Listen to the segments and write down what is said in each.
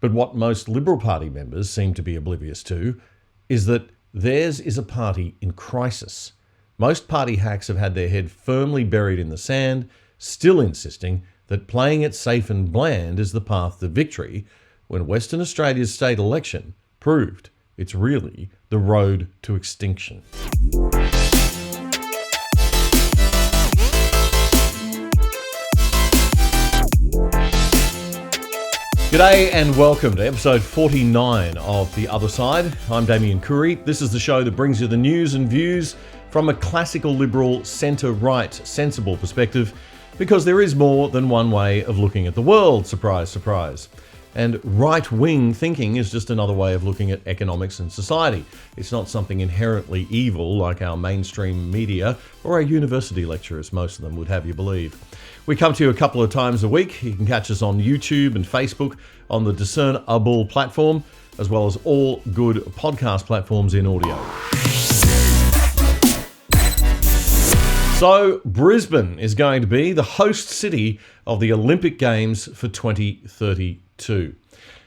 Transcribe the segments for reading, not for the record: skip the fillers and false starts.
But what most Liberal Party members seem to be oblivious to is that theirs is a party in crisis. Most party hacks have had their head firmly buried in the sand, still insisting that playing it safe and bland is the path to victory, when Western Australia's state election proved it's really the road to extinction. G'day and welcome to episode 49 of The Other Side. I'm Damien Curry. This is the show that brings you the news and views from a classical liberal centre-right sensible perspective, because there is more than one way of looking at the world, surprise, surprise. And right-wing thinking is just another way of looking at economics and society. It's not something inherently evil like our mainstream media or our university lecturers, most of them would have you believe. We come to you a couple of times a week. You can catch us on YouTube and Facebook on the DISCERNABLE platform, as well as all good podcast platforms in audio. So, Brisbane is going to be the host city of the Olympic Games for 2032.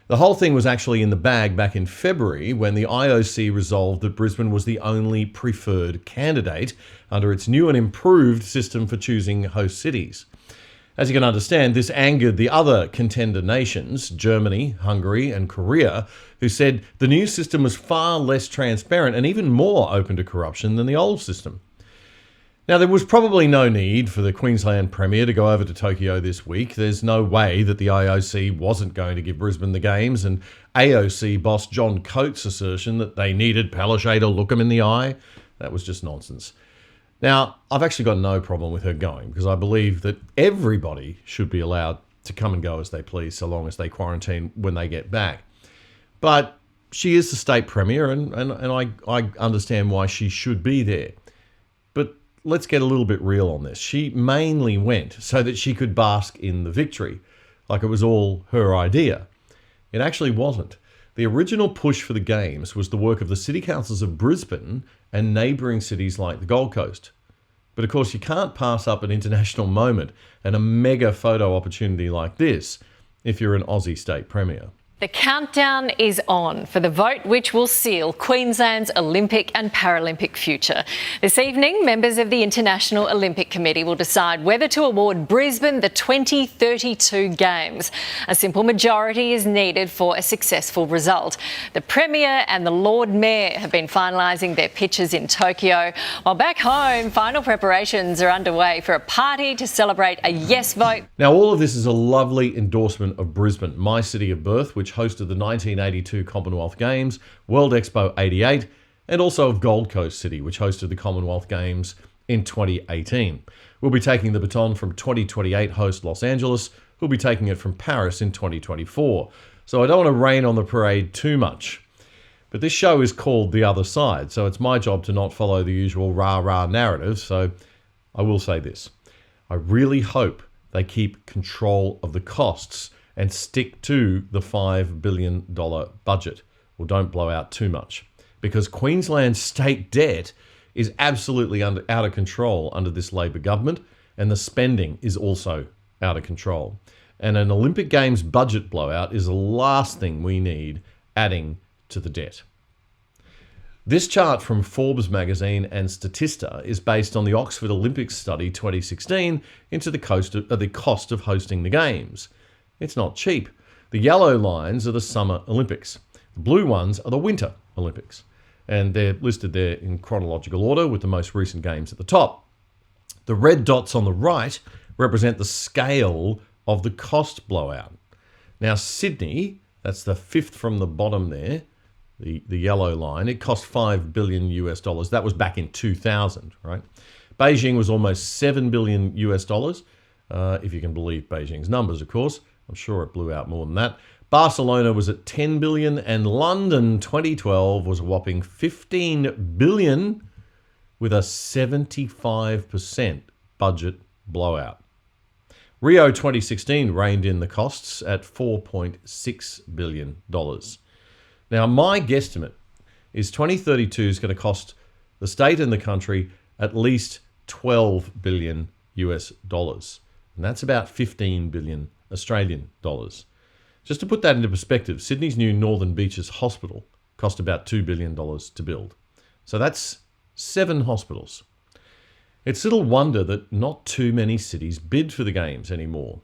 The whole thing was actually in the bag back in February when the IOC resolved that Brisbane was the only preferred candidate under its new and improved system for choosing host cities. As you can understand, this angered the other contender nations, Germany, Hungary, and Korea, who said the new system was far less transparent and even more open to corruption than the old system. Now, there was probably no need for the Queensland Premier to go over to Tokyo this week. There's no way that the IOC wasn't going to give Brisbane the Games, and AOC boss John Coates' assertion that they needed Palaszczuk to look them in the eye, that was just nonsense. Now, I've actually got no problem with her going because I believe that everybody should be allowed to come and go as they please so long as they quarantine when they get back. But she is the state premier and I understand why she should be there. But let's get a little bit real on this. She mainly went so that she could bask in the victory, like it was all her idea. It actually wasn't. The original push for the Games was the work of the city councils of Brisbane and neighbouring cities like the Gold Coast. But of course, you can't pass up an international moment and a mega photo opportunity like this if you're an Aussie state premier. The countdown is on for the vote which will seal Queensland's Olympic and Paralympic future. This evening, members of the International Olympic Committee will decide whether to award Brisbane the 2032 Games. A simple majority is needed for a successful result. The Premier and the Lord Mayor have been finalising their pitches in Tokyo, while back home, final preparations are underway for a party to celebrate a yes vote. Now, all of this is a lovely endorsement of Brisbane, my city of birth, which hosted the 1982 Commonwealth Games, World Expo 88, and also of Gold Coast City, which hosted the Commonwealth Games in 2018. We'll be taking the baton from 2028 host Los Angeles, who'll be taking it from Paris in 2024. So I don't want to rain on the parade too much. But this show is called The Other Side, so it's my job to not follow the usual rah-rah narrative, so I will say this. I really hope they keep control of the costs and stick to the $5 billion budget. Well, don't blow out too much, because Queensland's state debt is absolutely out of control under this Labor government, and the spending is also out of control. And an Olympic Games budget blowout is the last thing we need adding to the debt. This chart from Forbes magazine and Statista is based on the Oxford Olympics study 2016 into the cost of hosting the Games. It's not cheap. The yellow lines are the Summer Olympics. The blue ones are the Winter Olympics. And they're listed there in chronological order with the most recent games at the top. The red dots on the right represent the scale of the cost blowout. Now, Sydney, that's the fifth from the bottom there, the yellow line, it cost $5 billion US. That was back in 2000, right? Beijing was almost $7 billion US, if you can believe Beijing's numbers, of course. I'm sure it blew out more than that. Barcelona was at 10 billion and London 2012 was a whopping 15 billion with a 75% budget blowout. Rio 2016 reined in the costs at $4.6 billion. Now, my guesstimate is 2032 is going to cost the state and the country at least $12 billion US. And that's about 15 billion Australian dollars. Just to put that into perspective, Sydney's new Northern Beaches Hospital cost about $2 billion to build. So that's 7 hospitals. It's little wonder that not too many cities bid for the Games anymore.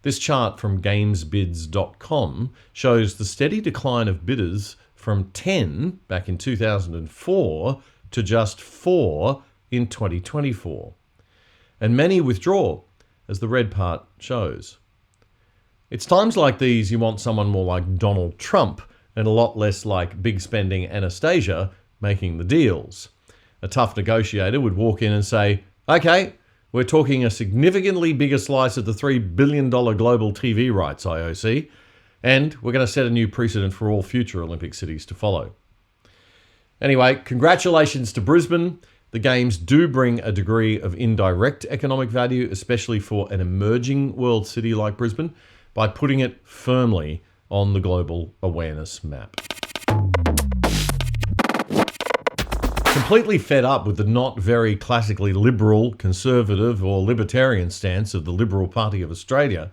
This chart from gamesbids.com shows the steady decline of bidders from 10 back in 2004 to just 4 in 2024. And many withdraw, as the red part shows. It's times like these you want someone more like Donald Trump and a lot less like big spending Anastasia making the deals. A tough negotiator would walk in and say, "Okay, we're talking a significantly bigger slice of the $3 billion global TV rights, IOC, and we're going to set a new precedent for all future Olympic cities to follow." Anyway, congratulations to Brisbane. The Games do bring a degree of indirect economic value, especially for an emerging world city like Brisbane, by putting it firmly on the global awareness map. Completely fed up with the not very classically liberal, conservative or libertarian stance of the Liberal Party of Australia,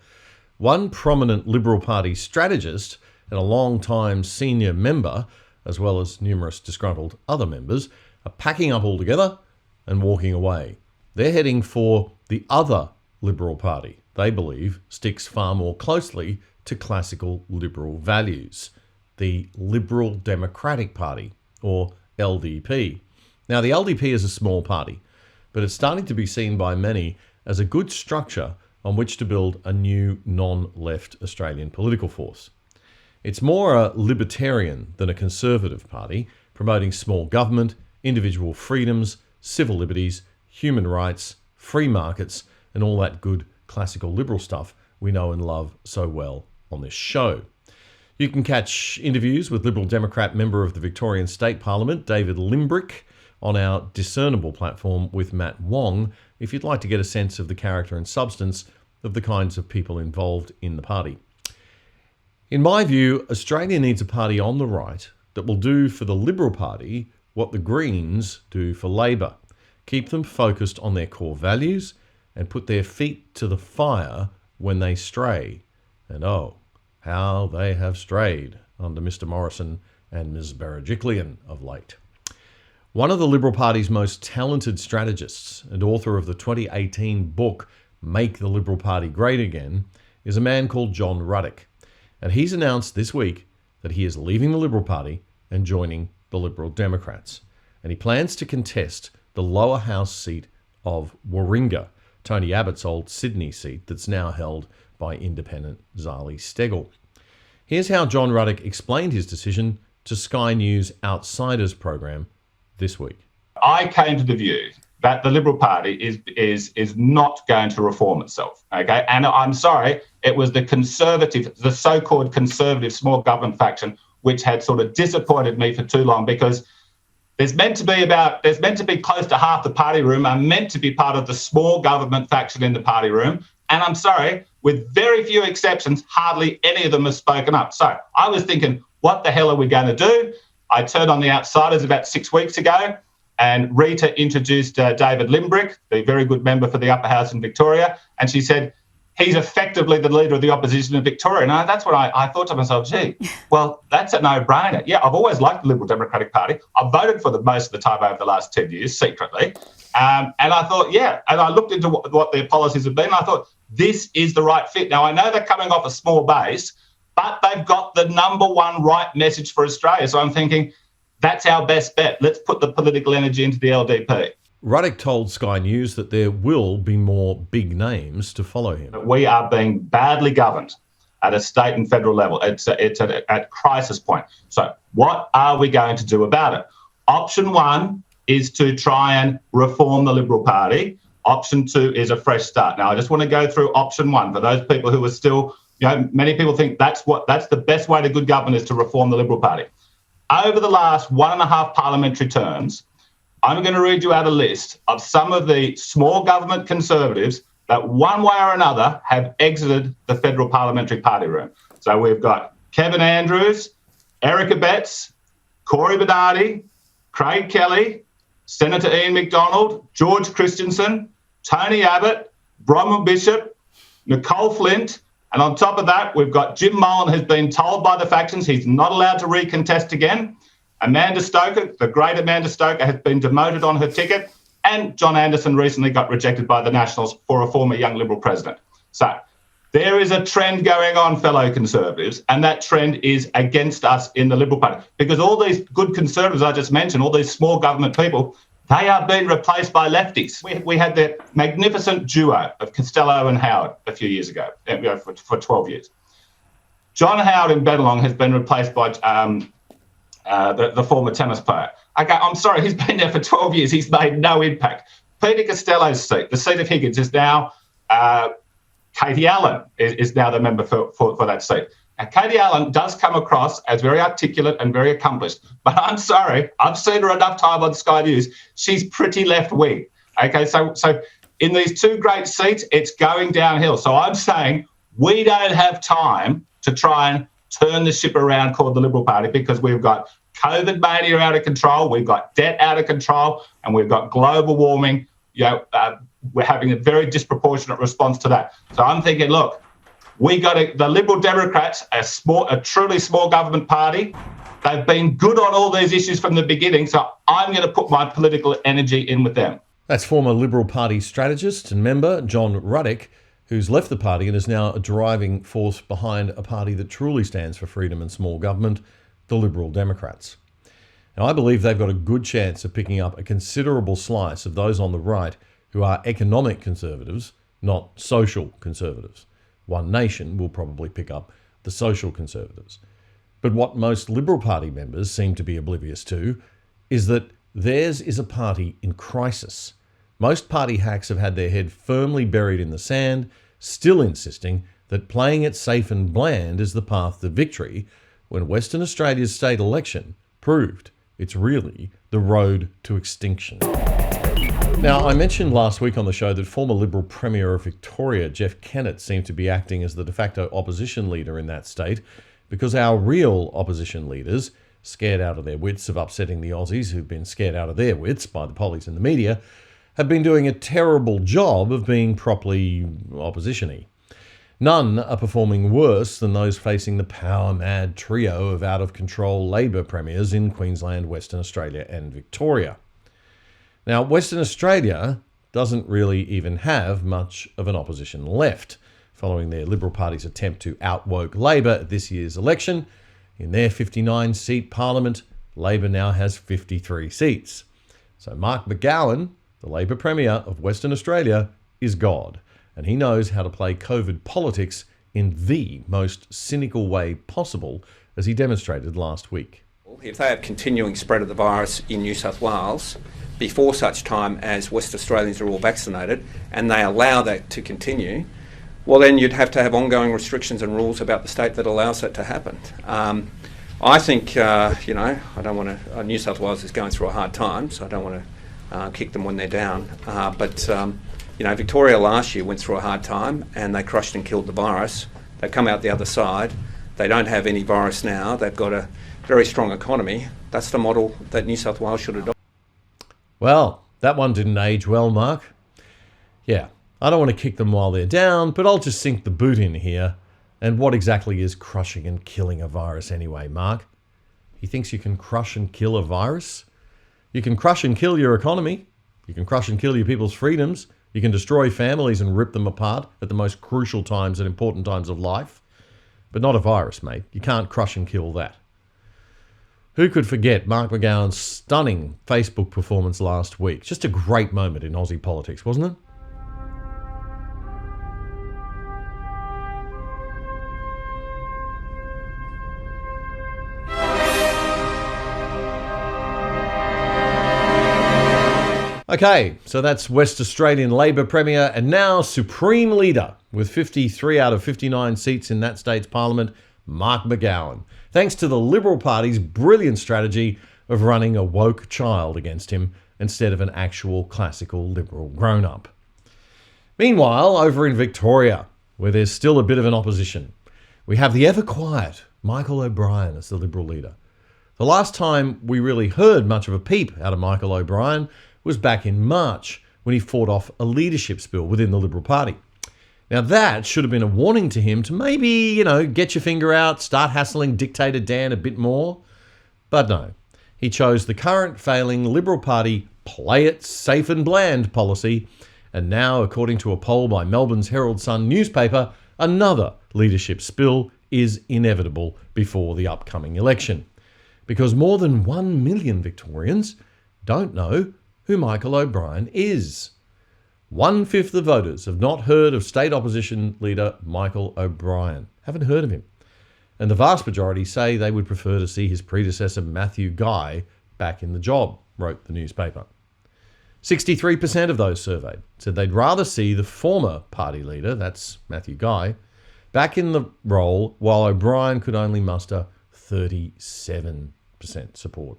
one prominent Liberal Party strategist and a long-time senior member, as well as numerous disgruntled other members, are packing up altogether and walking away. They're heading for the other Liberal Party they believe sticks far more closely to classical liberal values, the Liberal Democratic Party, or LDP. Now, the LDP is a small party, but it's starting to be seen by many as a good structure on which to build a new non-left Australian political force. It's more a libertarian than a conservative party, promoting small government, individual freedoms, civil liberties, human rights, free markets, and all that good classical liberal stuff we know and love so well on this show. You can catch interviews with Liberal Democrat member of the Victorian State Parliament, David Limbrick, on our Discernible platform with Matt Wong, if you'd like to get a sense of the character and substance of the kinds of people involved in the party. In my view, Australia needs a party on the right that will do for the Liberal Party what the Greens do for Labor. Keep them focused on their core values and put their feet to the fire when they stray. And oh, how they have strayed under Mr. Morrison and Ms. Berejiklian of late. One of the Liberal Party's most talented strategists and author of the 2018 book, Make the Liberal Party Great Again, is a man called John Ruddick. And he's announced this week that he is leaving the Liberal Party and joining the Liberal Democrats. And he plans to contest the lower house seat of Warringah, Tony Abbott's old Sydney seat that's now held by independent Zali Steggall. Here's how John Ruddick explained his decision to Sky News Outsiders program this week. I came to the view that the Liberal Party is not going to reform itself, okay? And I'm sorry, it was the so-called conservative small government faction which had sort of disappointed me for too long, because there's meant to be close to half the party room are meant to be part of the small government faction in the party room. And I'm sorry, with very few exceptions, hardly any of them have spoken up. So I was thinking, what the hell are we going to do? I turned on the Outsiders about 6 weeks ago, and Rita introduced David Limbrick, the very good member for the Upper House in Victoria, and she said, he's effectively the leader of the opposition in Victoria. And that's what I thought to myself, gee, well, that's a no-brainer. Yeah, I've always liked the Liberal Democratic Party. I've voted for them most of the time over the last 10 years, secretly. And I thought, yeah, and I looked into what their policies have been, and I thought, this is the right fit. Now, I know they're coming off a small base, but they've got the number one right message for Australia. So I'm thinking, that's our best bet. Let's put the political energy into the LDP. Ruddick told Sky News that there will be more big names to follow him. We are being badly governed at a state and federal level. It's at crisis point. So what are we going to do about it? Option one is to try and reform the Liberal Party. Option two is a fresh start. Now, I just want to go through option one for those people who are still, many people think that's the best way to good government is to reform the Liberal Party. Over the last 1.5 parliamentary terms, I'm going to read you out a list of some of the small government conservatives that one way or another have exited the federal parliamentary party room. So we've got Kevin Andrews, Erica Betts, Corey Bernardi, Craig Kelly, Senator Ian McDonald, George Christensen, Tony Abbott, Bronwyn Bishop, Nicole Flint, And on top of that, we've got Jim Mullen, who's been told by the factions he's not allowed to recontest again. Amanda Stoker, the great Amanda Stoker, has been demoted on her ticket. And John Anderson recently got rejected by the Nationals for a former young Liberal president. So there is a trend going on, fellow Conservatives, and that trend is against us in the Liberal Party. Because all these good Conservatives I just mentioned, all these small government people, they are being replaced by lefties. We had the magnificent duo of Costello and Howard a few years ago, for 12 years. John Howard in Bennelong has been replaced by the former tennis player. Okay, I'm sorry, he's been there for 12 years. He's made no impact. Peter Costello's seat, the seat of Higgins, is now Katie Allen is now the member for that seat. Now, Katie Allen does come across as very articulate and very accomplished, but I'm sorry, I've seen her enough time on Sky News. She's pretty left-wing. Okay, so in these two great seats, it's going downhill. So I'm saying we don't have time to try and turn the ship around called the Liberal Party, because we've got COVID mania out of control, we've got debt out of control, and we've got global warming. We're having a very disproportionate response to that. So I'm thinking, look, the Liberal Democrats, a truly small government party. They've been good on all these issues from the beginning, so I'm going to put my political energy in with them. That's former Liberal Party strategist and member John Ruddick, who's left the party and is now a driving force behind a party that truly stands for freedom and small government, the Liberal Democrats. Now, I believe they've got a good chance of picking up a considerable slice of those on the right who are economic conservatives, not social conservatives. One Nation will probably pick up the social conservatives. But what most Liberal Party members seem to be oblivious to is that theirs is a party in crisis. Most party hacks have had their head firmly buried in the sand, still insisting that playing it safe and bland is the path to victory, when Western Australia's state election proved it's really the road to extinction. Now, I mentioned last week on the show that former Liberal Premier of Victoria, Jeff Kennett, seemed to be acting as the de facto opposition leader in that state, because our real opposition leaders, scared out of their wits of upsetting the Aussies who've been scared out of their wits by the pollies and the media, have been doing a terrible job of being properly opposition-y. None are performing worse than those facing the power-mad trio of out-of-control Labor premiers in Queensland, Western Australia and Victoria. Now, Western Australia doesn't really even have much of an opposition left, following their Liberal Party's attempt to outwoke Labor at this year's election. In their 59-seat parliament, Labor now has 53 seats. So Mark McGowan, the Labor Premier of Western Australia, is God, and he knows how to play COVID politics in the most cynical way possible, as he demonstrated last week. If they have continuing spread of the virus in New South Wales before such time as West Australians are all vaccinated, and they allow that to continue, well, then you'd have to have ongoing restrictions and rules about the state that allows that to happen. I think, I don't want to... New South Wales is going through a hard time, so I don't want to kick them when they're down. But Victoria last year went through a hard time, and they crushed and killed the virus. They've come out the other side. They don't have any virus now. They've got a very strong economy. That's the model that New South Wales should adopt. Well, that one didn't age well, Mark. Yeah, I don't want to kick them while they're down, but I'll just sink the boot in here. And what exactly is crushing and killing a virus anyway, Mark? He thinks you can crush and kill a virus? You can crush and kill your economy. You can crush and kill your people's freedoms. You can destroy families and rip them apart at the most crucial times and important times of life. But not a virus, mate. You can't crush and kill that. Who could forget Mark McGowan's stunning Facebook performance last week? Just a great moment in Aussie politics, wasn't it? Okay, so that's West Australian Labor Premier and now Supreme Leader with 53 out of 59 seats in that state's parliament, Mark McGowan, thanks to the Liberal Party's brilliant strategy of running a woke child against him instead of an actual classical Liberal grown-up. Meanwhile, over in Victoria, where there's still a bit of an opposition, we have the ever-quiet Michael O'Brien as the Liberal leader. The last time we really heard much of a peep out of Michael O'Brien was back in March when he fought off a leadership spill within the Liberal Party. Now that should have been a warning to him to maybe, get your finger out, start hassling dictator Dan a bit more. But no, he chose the current failing Liberal Party play it safe and bland policy. And now, according to a poll by Melbourne's Herald Sun newspaper, another leadership spill is inevitable before the upcoming election. Because more than 1 million Victorians don't know who Michael O'Brien is. 1/5 of voters have not heard of state opposition leader Michael O'Brien. Haven't heard of him. And the vast majority say they would prefer to see his predecessor Matthew Guy back in the job, wrote the newspaper. 63% of those surveyed said they'd rather see the former party leader, that's Matthew Guy, back in the role, while O'Brien could only muster 37% support.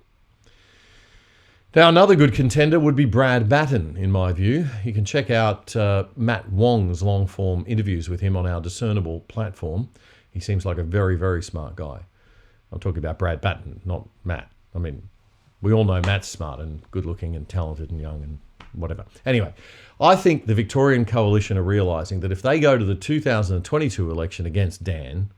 Now, another good contender would be Brad Batten, in my view. You can check out Matt Wong's long-form interviews with him on our Discernible platform. He seems like a very, very smart guy. I'm talking about Brad Batten, not Matt. I mean, we all know Matt's smart and good-looking and talented and young and whatever. Anyway, I think the Victorian Coalition are realising that if they go to the 2022 election against Dan,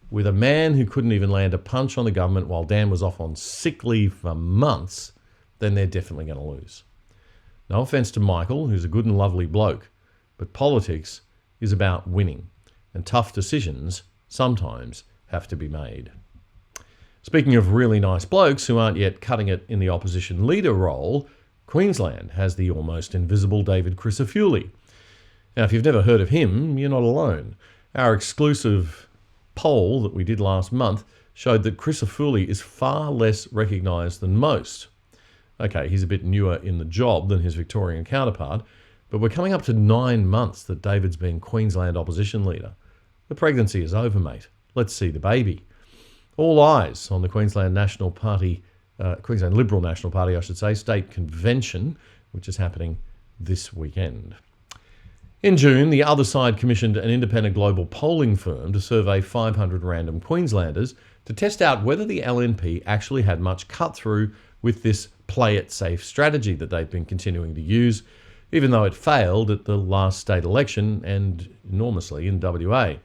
with a man who couldn't even land a punch on the government while Dan was off on sick leave for months, then they're definitely going to lose. No offence to Michael, who's a good and lovely bloke, but politics is about winning, and tough decisions sometimes have to be made. Speaking of really nice blokes who aren't yet cutting it in the opposition leader role, Queensland has the almost invisible David Crisafulli. Now, if you've never heard of him, you're not alone. Our exclusive poll that we did last month showed that Crisafulli is far less recognised than most. Okay, he's a bit newer in the job than his Victorian counterpart, but we're coming up to 9 months that David's been Queensland opposition leader. The pregnancy is over, mate. Let's see the baby. All eyes on the Queensland National Party, Queensland Liberal National Party, I should say, state convention, which is happening this weekend. In June, the Other Side commissioned an independent global polling firm to survey 500 random Queenslanders to test out whether the LNP actually had much cut-through with this play-it-safe strategy that they've been continuing to use, even though it failed at the last state election and enormously in WA.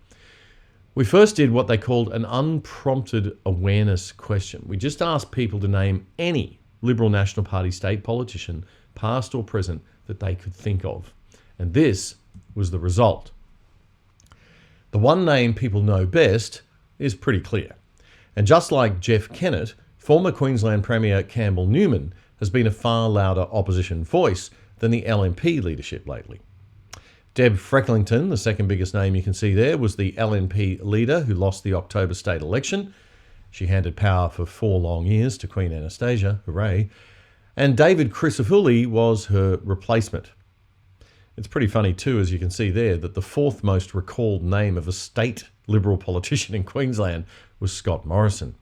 We first did what they called an unprompted awareness question. We just asked people to name any Liberal National Party state politician, past or present, that they could think of. And this was the result. The one name people know best is pretty clear. And just like Jeff Kennett, former Queensland Premier Campbell Newman has been a far louder opposition voice than the LNP leadership lately. Deb Frecklington, the second biggest name you can see there, was the LNP leader who lost the October state election. She handed power for 4 long years to Queen Anastasia, hooray. And David Crisafulli was her replacement. It's pretty funny too, as you can see there, that the 4th most recalled name of a state Liberal politician in Queensland was Scott Morrison.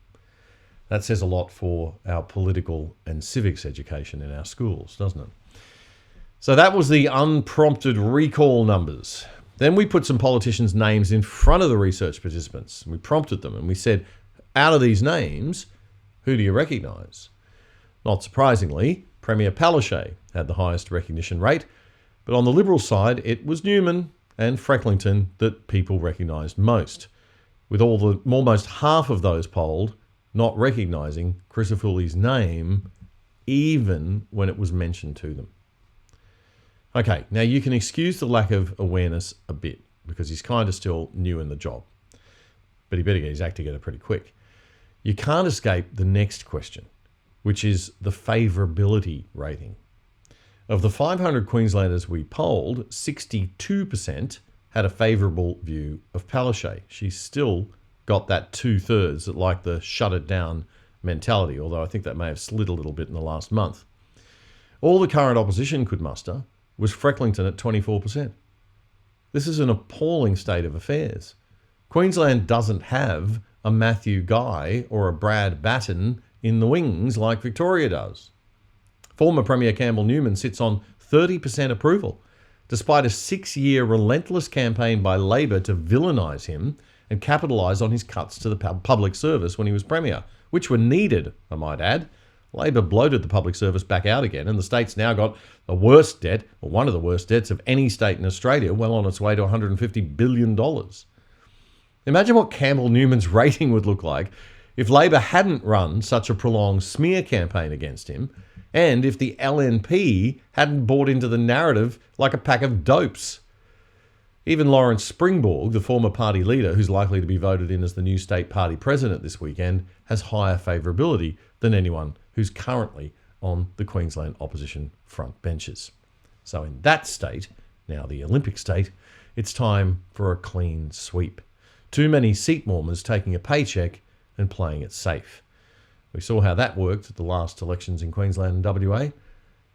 That says a lot for our political and civics education in our schools, doesn't it? So that was the unprompted recall numbers. Then we put some politicians' names in front of the research participants. We prompted them and we said, out of these names, who do you recognise? Not surprisingly, Premier Palaszczuk had the highest recognition rate, but on the Liberal side, it was Newman and Frecklington that people recognised most, with almost half of those polled not recognising Crisafulli's name even when it was mentioned to them. Okay, now you can excuse the lack of awareness a bit because he's kind of still new in the job, but he better get his act together pretty quick. You can't escape the next question, which is the favourability rating. Of the 500 Queenslanders we polled, 62% had a favourable view of Palaszczuk. She's still got that 2/3 that like the shut it down mentality, although I think that may have slid a little bit in the last month. All the current opposition could muster was Frecklington at 24%. This is an appalling state of affairs. Queensland doesn't have a Matthew Guy or a Brad Batten in the wings like Victoria does. Former Premier Campbell Newman sits on 30% approval, despite a 6-year relentless campaign by Labor to villainise him and capitalise on his cuts to the public service when he was Premier, which were needed, I might add. Labor bloated the public service back out again, and the state's now got the worst debt, or one of the worst debts of any state in Australia, well on its way to $150 billion. Imagine what Campbell Newman's rating would look like if Labor hadn't run such a prolonged smear campaign against him, and if the LNP hadn't bought into the narrative like a pack of dopes. Even Lawrence Springborg, the former party leader who's likely to be voted in as the new state party president this weekend, has higher favourability than anyone who's currently on the Queensland opposition front benches. So in that state, now the Olympic state, it's time for a clean sweep. Too many seat warmers taking a paycheck and playing it safe. We saw how that worked at the last elections in Queensland and WA.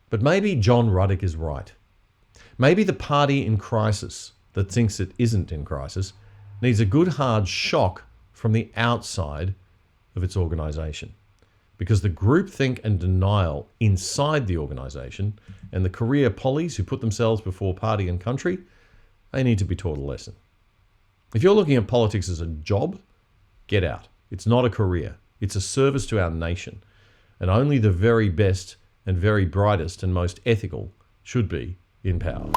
But maybe John Ruddick is right. Maybe the party in crisis that thinks it isn't in crisis needs a good hard shock from the outside of its organisation. Because the groupthink and denial inside the organisation and the career pollies who put themselves before party and country, they need to be taught a lesson. If you're looking at politics as a job, get out. It's not a career. It's a service to our nation. And only the very best and very brightest and most ethical should be in power.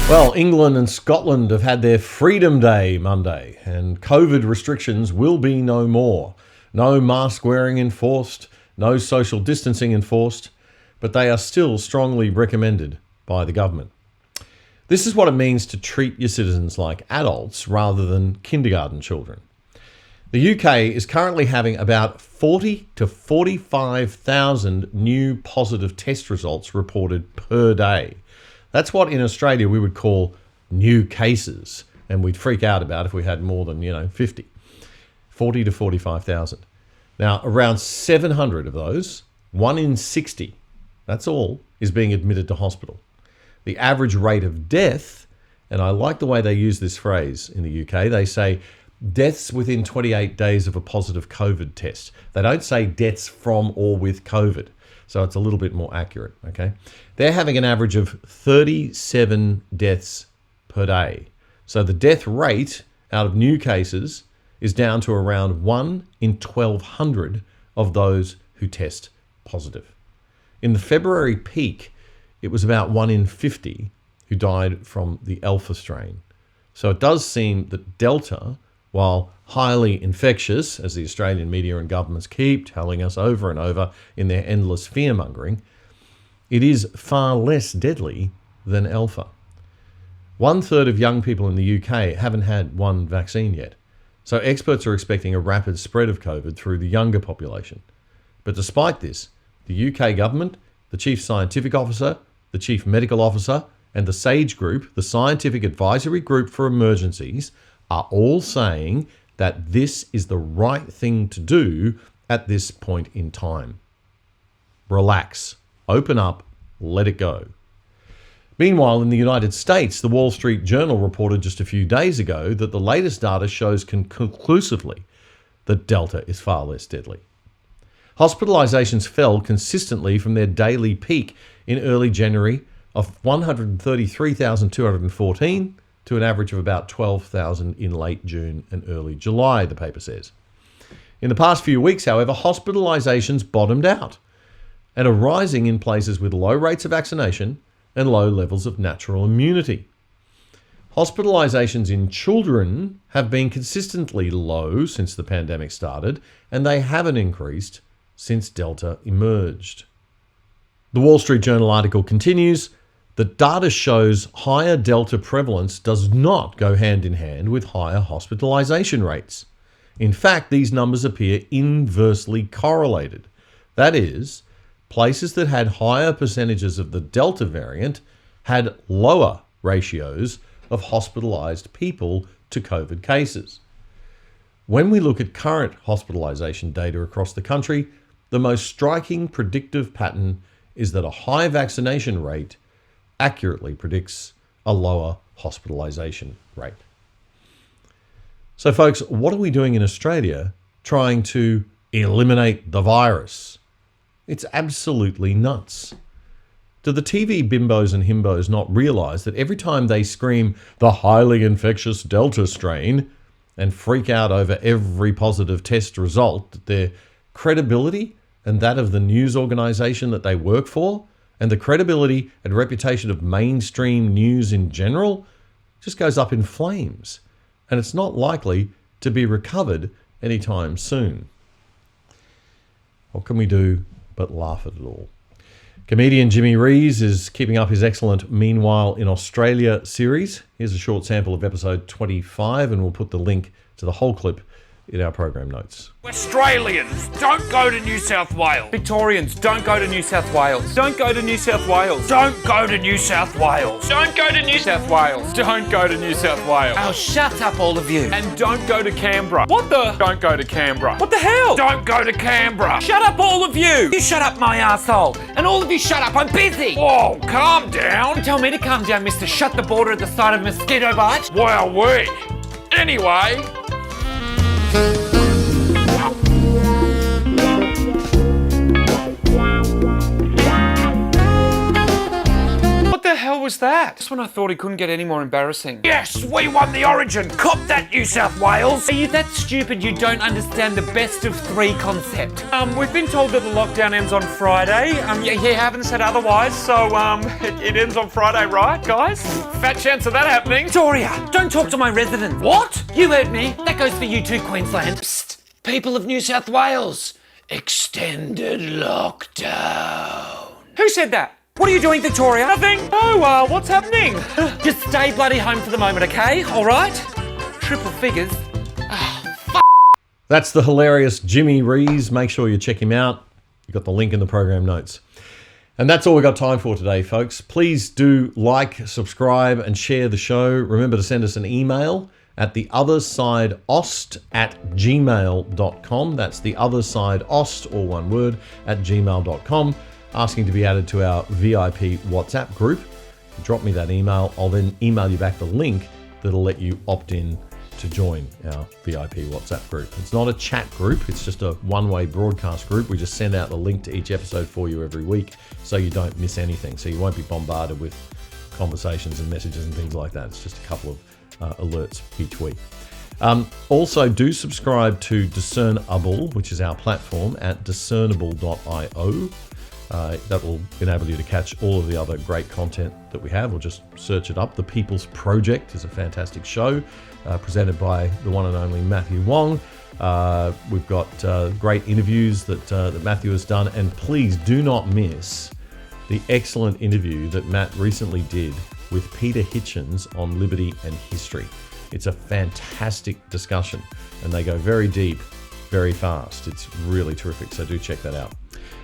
Well, England and Scotland have had their Freedom Day Monday, and COVID restrictions will be no more. No mask wearing enforced, no social distancing enforced, but they are still strongly recommended by the government. This is what it means to treat your citizens like adults rather than kindergarten children. The UK is currently having about 40 to 45,000 new positive test results reported per day. That's what in Australia we would call new cases, and we'd freak out about if we had more than, 50. 40 to 45,000. Now, around 700 of those, 1 in 60, that's all, is being admitted to hospital. The average rate of death, and I like the way they use this phrase in the UK, they say deaths within 28 days of a positive COVID test. They don't say deaths from or with COVID. So it's a little bit more accurate, okay? They're having an average of 37 deaths per day. So the death rate out of new cases is down to around 1 in 1,200 of those who test positive. In the February peak, it was about 1 in 50 who died from the Alpha strain. So it does seem that Delta, while highly infectious, as the Australian media and governments keep telling us over and over in their endless fear-mongering, it is far less deadly than Alpha. 1/3 of young people in the UK haven't had one vaccine yet. So experts are expecting a rapid spread of COVID through the younger population. But despite this, the UK government, the Chief Scientific Officer, the Chief Medical Officer, and the SAGE Group, the Scientific Advisory Group for Emergencies, are all saying that this is the right thing to do at this point in time. Relax, open up, let it go. Meanwhile, in the United States, the Wall Street Journal reported just a few days ago that the latest data shows conclusively that Delta is far less deadly. Hospitalizations fell consistently from their daily peak in early January of 133,214 to an average of about 12,000 in late June and early July, the paper says. In the past few weeks, however, hospitalizations bottomed out and are rising in places with low rates of vaccination and low levels of natural immunity. Hospitalizations in children have been consistently low since the pandemic started, and they haven't increased since Delta emerged. The Wall Street Journal article continues that data shows higher Delta prevalence does not go hand in hand with higher hospitalization rates. In fact, these numbers appear inversely correlated. That is, places that had higher percentages of the Delta variant had lower ratios of hospitalized people to COVID cases. When we look at current hospitalization data across the country, the most striking predictive pattern is that a high vaccination rate accurately predicts a lower hospitalization rate. So folks, what are we doing in Australia trying to eliminate the virus? It's absolutely nuts. Do the TV bimbos and himbos not realize that every time they scream the highly infectious Delta strain, and freak out over every positive test result, that their credibility and that of the news organisation that they work for, and the credibility and reputation of mainstream news in general, just goes up in flames. And it's not likely to be recovered anytime soon. What can we do but laugh at it all? Comedian Jimmy Rees is keeping up his excellent Meanwhile in Australia series. Here's a short sample of episode 25, and we'll put the link to the whole clip in our program notes. Australians, don't go to New South Wales. Victorians, don't go to New South Wales. Don't go to New South Wales. Don't go to New South Wales. Don't go to New South Wales. Don't go to New South Wales. Oh, shut up, all of you. And don't go to Canberra. What the? Don't go to Canberra. What the hell? Don't go to Canberra. Shut up, all of you. You shut up, my arsehole. And all of you shut up, I'm busy. Whoa, calm down. Don't tell me to calm down, mister. Shut the border at the side of a mosquito bite. Well, we. Anyway. What the hell was that? Just when I thought he couldn't get any more embarrassing. Yes, we won the Origin. Cop that, New South Wales. Are you that stupid you don't understand the best of three concept? We've been told that the lockdown ends on Friday. You haven't said otherwise, so it ends on Friday, right, guys? Fat chance of that happening. Victoria, don't talk to my resident. What? You heard me. That goes for you too, Queensland. Psst. People of New South Wales. Extended lockdown. Who said that? What are you doing, Victoria? Nothing. Oh, what's happening? Just stay bloody home for the moment, okay? All right? Triple figures. That's the hilarious Jimmy Rees. Make sure you check him out. You've got the link in the program notes. And that's all we've got time for today, folks. Please do like, subscribe, and share the show. Remember to send us an email at theothersideost@gmail.com. That's theothersideost, all one word, @gmail.com. Asking to be added to our VIP WhatsApp group. Drop me that email. I'll then email you back the link that'll let you opt in to join our VIP WhatsApp group. It's not a chat group. It's just a one-way broadcast group. We just send out the link to each episode for you every week so you don't miss anything. So you won't be bombarded with conversations and messages and things like that. It's just a couple of alerts each week. Also, do subscribe to Discernable, which is our platform, at discernible.io. That will enable you to catch all of the other great content that we have, or just search it up. The People's Project is a fantastic show presented by the one and only Matthew Wong. We've got great interviews that Matthew has done, and please do not miss the excellent interview that Matt recently did with Peter Hitchens on liberty and history. It's a fantastic discussion, and they go very deep, very fast. It's really terrific, so do check that out.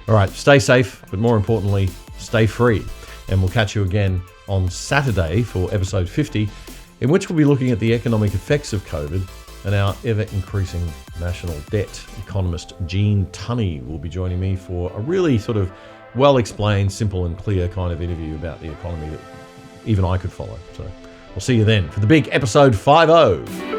All right, stay safe, but more importantly, stay free. And we'll catch you again on Saturday for episode 50, in which we'll be looking at the economic effects of COVID and our ever-increasing national debt. Economist Jean Tunney will be joining me for a really sort of well-explained, simple and clear kind of interview about the economy that even I could follow. So we'll see you then for the big episode 50.